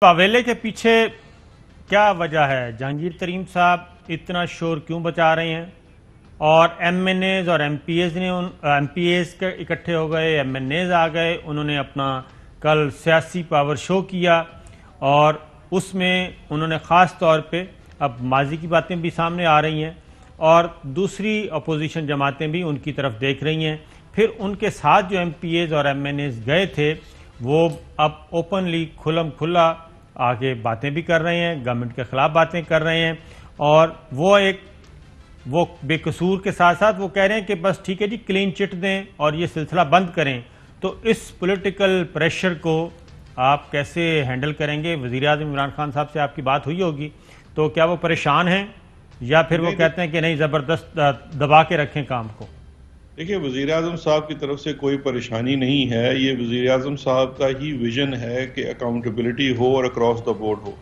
पावेले के पीछे क्या वजह है? जहांगीर तरीन साहब इतना शोर क्यों बचा रहे हैं? और एमएनएज और एमपीएज के इकट्ठे हो गए, एमएनएज आ गए, उन्होंने अपना कल सियासी पावर शो किया और उसमें उन्होंने ख़ास तौर पे अब माजी की बातें भी सामने आ रही हैं और दूसरी अपोजिशन जमातें भी उनकी तरफ देख रही हैं। फिर उनके साथ जो एमपीएज और एमएनएज गए थे वो अब ओपनली खुल्लम खुल्ला आगे बातें भी कर रहे हैं, गवर्नमेंट के खिलाफ बातें कर रहे हैं और वो बेकसूर के साथ साथ वो कह रहे हैं कि बस ठीक है जी, क्लीन चिट दें और ये सिलसिला बंद करें। तो इस पॉलिटिकल प्रेशर को आप कैसे हैंडल करेंगे? वज़ीर-ए-आज़म इमरान खान साहब से आपकी बात हुई होगी, तो क्या वो परेशान हैं या फिर वो कहते हैं कि नहीं, ज़बरदस्त दबा के रखें काम को? देखिए, वज़ीर-ए-आज़म साहब की तरफ से कोई परेशानी नहीं है। ये वज़ीर-ए-आज़म साहब का ही विजन है कि अकाउंटेबिलिटी हो और अक्रॉस द बोर्ड हो।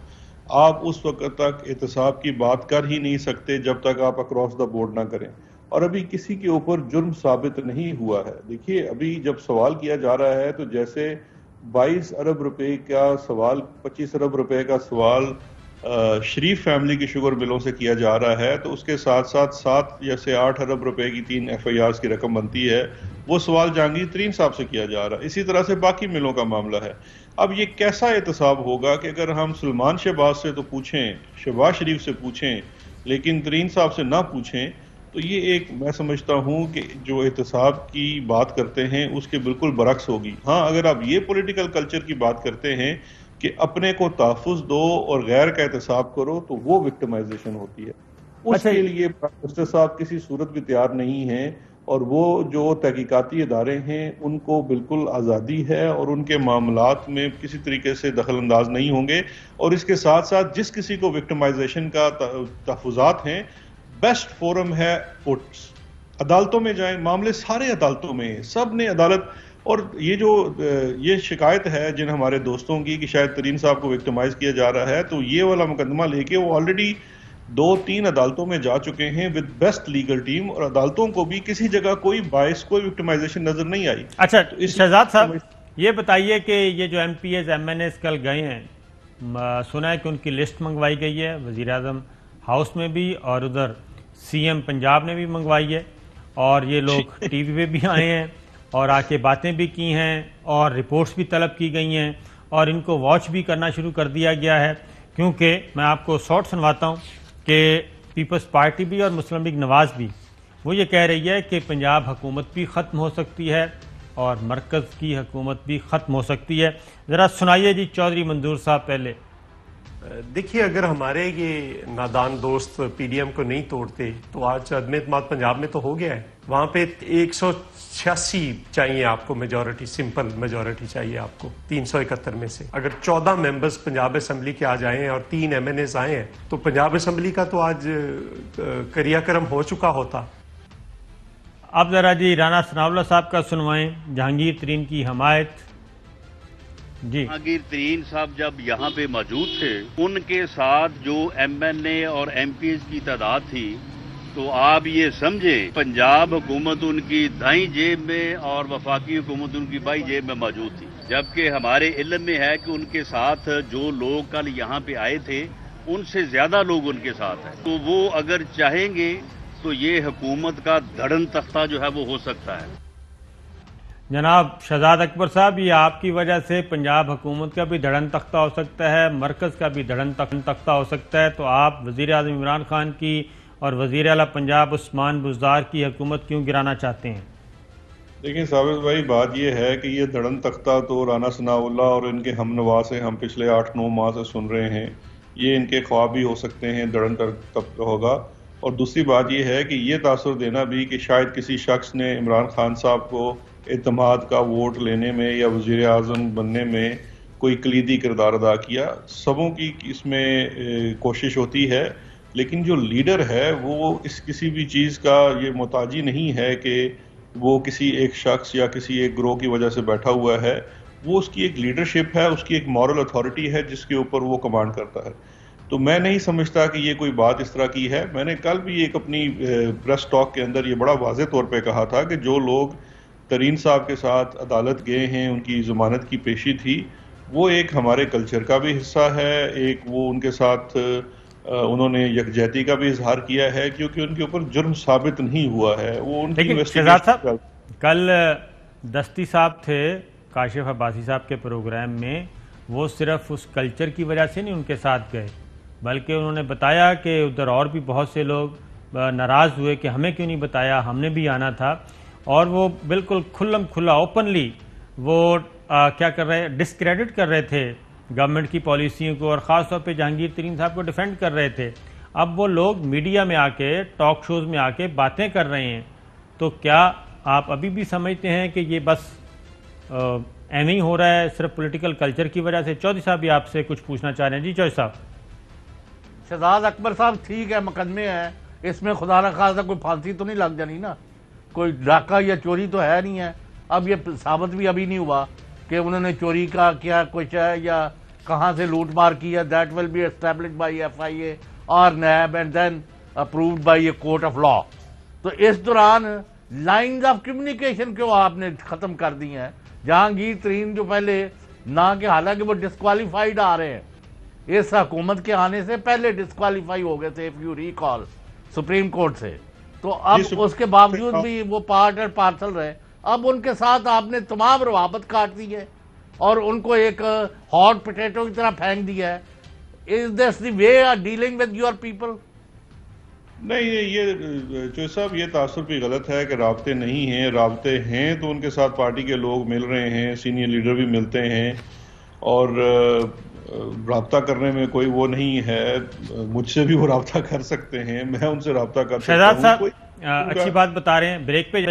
आप उस वक्त तक एहतसाब की बात कर ही नहीं सकते जब तक आप अक्रॉस द बोर्ड ना करें, और अभी किसी के ऊपर जुर्म साबित नहीं हुआ है। देखिए, अभी जब सवाल किया जा रहा है तो जैसे 22 अरब रुपए का सवाल, 25 अरब रुपए का सवाल शरीफ फैमिली की शुगर मिलों से किया जा रहा है, तो उसके साथ साथ 7 या से 8 अरब रुपए की 3 FIRs की रकम बनती है, वो सवाल जहांगीर तरीन साहब से किया जा रहा है। इसी तरह से बाकी मिलों का मामला है। अब ये कैसा एहतसाब होगा कि अगर हम सलमान शहबाज से तो पूछें, शहबाज शरीफ से पूछें, लेकिन तरीन साहब से ना पूछें, तो ये एक, मैं समझता हूँ कि जो एहतसाब की बात करते हैं उसके बिल्कुल बरक्स होगी। हाँ, अगर आप ये पॉलिटिकल कल्चर की बात करते हैं कि अपने को तहफ़्फ़ुज़ दो और गैर का एहतसाब करो, तो वो विक्टिमाइजेशन होती है। उसके लिए प्राइम मिनिस्टर साहब किसी सूरत भी तैयार नहीं हैं, और वो जो तहकीकाती इदारे हैं उनको बिल्कुल आज़ादी है और उनके मामलात में किसी तरीके से दखल अंदाज नहीं होंगे। और इसके साथ साथ जिस किसी को विक्टिमाइजेशन का तहफ़्फ़ुज़ात हैं, बेस्ट फोरम है कोर्ट्स। अदालतों में जाएं, मामले सारे अदालतों में, सब ने अदालत। और ये शिकायत है जिन हमारे दोस्तों की कि शायद तरीन साहब को विक्टिमाइज किया जा रहा है, तो ये वाला मुकदमा लेके वो ऑलरेडी 2-3 अदालतों में जा चुके हैं विद बेस्ट लीगल टीम, और अदालतों को भी किसी जगह कोई बायस, कोई विक्टिमाइजेशन नजर नहीं आई। अच्छा, तो शहजाद साहब ये बताइए कि ये जो एमपीएज एमएनएज कल गए हैं, सुना है कि उनकी लिस्ट मंगवाई गई है वज़ीर-ए-आज़म हाउस में भी और उधर सीएम पंजाब ने भी मंगवाई है, और ये लोग टीवी पे भी आए हैं और आके बातें भी की हैं और रिपोर्ट्स भी तलब की गई हैं और इनको वॉच भी करना शुरू कर दिया गया है। क्योंकि मैं आपको शॉर्ट सुनवाता हूँ कि पीपल्स पार्टी भी और मुस्लिम लीग नवाज़ भी वो ये कह रही है कि पंजाब हुकूमत भी ख़त्म हो सकती है और मरकज़ की हुकूमत भी ख़त्म हो सकती है। ज़रा सुनाइए जी चौधरी मंजूर साहब पहले। देखिए, अगर हमारे ये नादान दोस्त पीडीएम को नहीं तोड़ते तो आज अदम एतमाद पंजाब में तो हो गया है। वहां पे 186 चाहिए आपको मेजॉरिटी, सिंपल मेजॉरिटी चाहिए आपको 371 में से। अगर 14 मेंबर्स पंजाब असेंबली के आ जाएं और 3 MNAs आए हैं तो पंजाब असेंबली का तो आज क्रियाक्रम हो चुका होता। अब जरा जी राना सनाउल्लाह साहब का सुनवाएं, जहांगीर तरीन की हमायत। जहांगीर तरीन साहब जब यहाँ पे मौजूद थे, उनके साथ जो MNA और MPs की तादाद थी, तो आप ये समझें पंजाब हुकूमत उनकी दाईं जेब में और वफाकी हुकूमत उनकी बाईं जेब में मौजूद थी। जबकि हमारे इल्म में है कि उनके साथ जो लोग कल यहाँ पे आए थे उनसे ज्यादा लोग उनके साथ हैं। तो वो अगर चाहेंगे तो ये हुकूमत का धड़न तख्ता जो है वो हो सकता है। जनाब शहजाद अकबर साहब, ये आपकी वजह से पंजाब हुकूमत का भी धड़न तख्ता हो सकता है, मरकज़ का भी धड़न तख्ता हो सकता है। तो आप वज़ीर-ए-आज़म इमरान खान की और वज़ीर आला पंजाब उस्मान बुज़दार की हुकूमत क्यों गिराना चाहते हैं? देखिए साबिर भाई, बात यह है कि ये धड़न तख्ता तो राना सनाउल्लाह और इनके हमनवा से हम पिछले 8-9 माह से सुन रहे हैं। ये इनके ख्वाब भी हो सकते हैं, धड़न तख्ता होगा। और दूसरी बात यह है कि ये तासुर देना भी कि शायद किसी शख्स ने इमरान खान साहब को एतमाद का वोट लेने में या वज़ीर-ए-आज़म बनने में कोई कलीदी किरदार अदा किया। सबों की इसमें कोशिश होती है, लेकिन जो लीडर है वो इस किसी भी चीज़ का ये मोहताजी नहीं है कि वो किसी एक शख्स या किसी एक ग्रोह की वजह से बैठा हुआ है। वो उसकी एक लीडरशिप है, उसकी एक मॉरल अथॉरिटी है जिसके ऊपर वो कमांड करता है। तो मैं नहीं समझता कि ये कोई बात इस तरह की है। मैंने कल भी एक अपनी प्रेस टॉक के अंदर ये बड़ा वाज़ेह तौर पे कहा था कि जो लोग तरीन साहब के साथ अदालत गए हैं, उनकी ज़मानत की पेशी थी, وہ ایک ہمارے کلچر کا بھی حصہ ہے، ایک وہ ان کے ساتھ انہوں نے یکجہتی کا بھی اظہار کیا ہے، کیونکہ ان کے اوپر جرم ثابت نہیں ہوا ہے. وہ ان کی لیکن شہزاد صاحب کل دستی صاحب تھے کاشف عباسی صاحب کے پروگرام میں، وہ صرف اس کلچر کی وجہ سے نہیں ان کے ساتھ گئے، بلکہ انہوں نے بتایا کہ ادھر اور بھی بہت سے لوگ ناراض ہوئے کہ ہمیں کیوں نہیں بتایا، ہم نے بھی آنا تھا. اور وہ بالکل کھلم کھلا اوپنلی وہ کیا کر رہے، ڈسکریڈٹ کر رہے تھے گورنمنٹ کی پالیسیوں کو، اور خاص طور پہ جہانگیر ترین صاحب کو ڈیفینڈ کر رہے تھے. اب وہ لوگ میڈیا میں آ کے، ٹاک شوز میں آ کے باتیں کر رہے ہیں، تو کیا آپ ابھی بھی سمجھتے ہیں کہ یہ بس ایویں ہی ہو رہا ہے صرف پولیٹیکل کلچر کی وجہ سے؟ چودھری صاحب بھی آپ سے کچھ پوچھنا چاہ رہے ہیں. جی چودھری صاحب. شہزاد اکبر صاحب ٹھیک ہے، مقدمے ہیں، اس میں خدا نہ خواستہ کوئی پھانسی تو نہیں لگ جانی نا، کوئی ڈاکہ یا چوری تو ہے نہیں ہے. اب یہ ثابت بھی ابھی نہیں ہوا کہ انہوں نے چوری کا کیا کچھ ہے یا کہاں سے لوٹ مار کی ہے. That will be established by FIA اور NAB and then approved by a court of law. تو اس دوران لائنز آف کمیونیکیشن کیوں آپ نے ختم کر دی ہیں؟ جہانگیر ترین جو پہلے نہ کہ حالانکہ وہ ڈسکوالیفائڈ آ رہے ہیں، اس حکومت کے آنے سے پہلے ڈسکوالیفائی ہو گئے تھے، if you recall supreme court سے. تو اب اس کے باوجود بھی وہ پارٹ اینڈ پارسل رہے. اب ان کے ساتھ آپ نے تمام روابط کاٹ دی ہے اور ان کو ایک ہاٹ پوٹیٹو کی طرح پھینک دیا ہے. Is this the way of dealing with your people? نہیں، یہ چوہدری صاحب یہ تاثر بھی غلط ہے کہ رابطے نہیں ہیں. رابطے ہیں تو ان کے ساتھ پارٹی کے لوگ مل رہے ہیں، سینئر لیڈر بھی ملتے ہیں، اور رابطہ کرنے میں کوئی وہ نہیں ہے. مجھ سے بھی وہ رابطہ کر سکتے ہیں، میں ان سے رابطہ کر سکتا ہوں. شہزاد صاحب اچھی بات بتا رہے ہیں. بریک پہ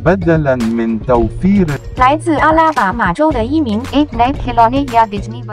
بدلاً من توفير 来自阿拉巴马州的一名 Abe Calonia Disney